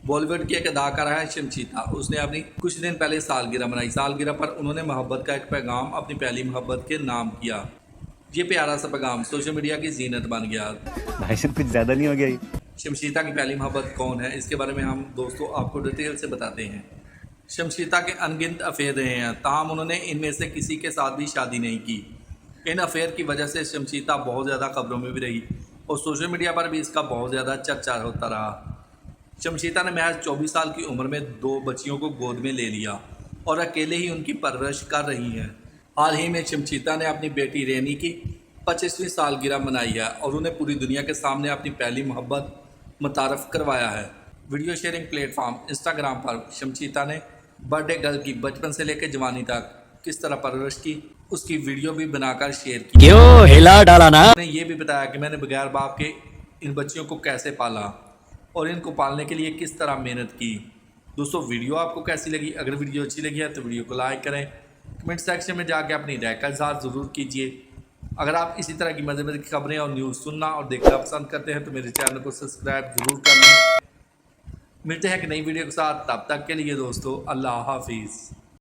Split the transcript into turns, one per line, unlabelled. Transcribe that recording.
बॉलीवुड की एक अदाकारा है शमशीता। उसने अपनी कुछ दिन पहले सालगिरह मनाई। सालगिरह पर उन्होंने मोहब्बत का एक पैगाम अपनी पहली मोहब्बत के नाम किया। ये प्यारा सा पैगाम सोशल मीडिया की जीनत बन गया।
भाई साहब कुछ ज्यादा नहीं हो गया ये?
शमशीता की पहली मोहब्बत कौन है, इसके बारे में हम दोस्तों आपको डिटेल से बताते हैं। शमशीता के अनगिनत अफेयर रहे हैं, ताहम उन्होंने इनमें से किसी के साथ भी शादी नहीं की। इन अफेयर की वजह से शमशीता बहुत ज़्यादा खबरों में भी रही और सोशल मीडिया पर भी इसका बहुत ज़्यादा चर्चा होता रहा। शमशीता ने महज 24 साल की उम्र में 2 बच्चियों को गोद में ले लिया और अकेले ही उनकी परवरिश कर रही हैं। हाल ही में शमशीता ने अपनी बेटी रेनी की 25वीं सालगिरह मनाई है और उन्हें पूरी दुनिया के सामने अपनी पहली मोहब्बत मुतारफ़ करवाया है। वीडियो शेयरिंग प्लेटफॉर्म इंस्टाग्राम पर शमशीता ने बर्थडे गर्ल की बचपन से लेकर जवानी तक किस तरह परवरिश की, उसकी वीडियो भी बनाकर शेयर की।
क्यों हिला डाला ना?
ने ये भी बताया कि मैंने बगैर बाप के इन बच्चियों को कैसे पाला और इनको पालने के लिए किस तरह मेहनत की। दोस्तों वीडियो आपको कैसी लगी? अगर वीडियो अच्छी लगी है तो वीडियो को लाइक करें, कमेंट सेक्शन में जाके अपनी राय का इज़हार ज़रूर कीजिए। अगर आप इसी तरह की मज़े की खबरें और न्यूज़ सुनना और देखना पसंद करते हैं तो मेरे चैनल को सब्सक्राइब ज़रूर कर लें। मिलते हैं एक नई वीडियो के साथ, तब तक के लिए दोस्तों अल्लाह हाफिज़।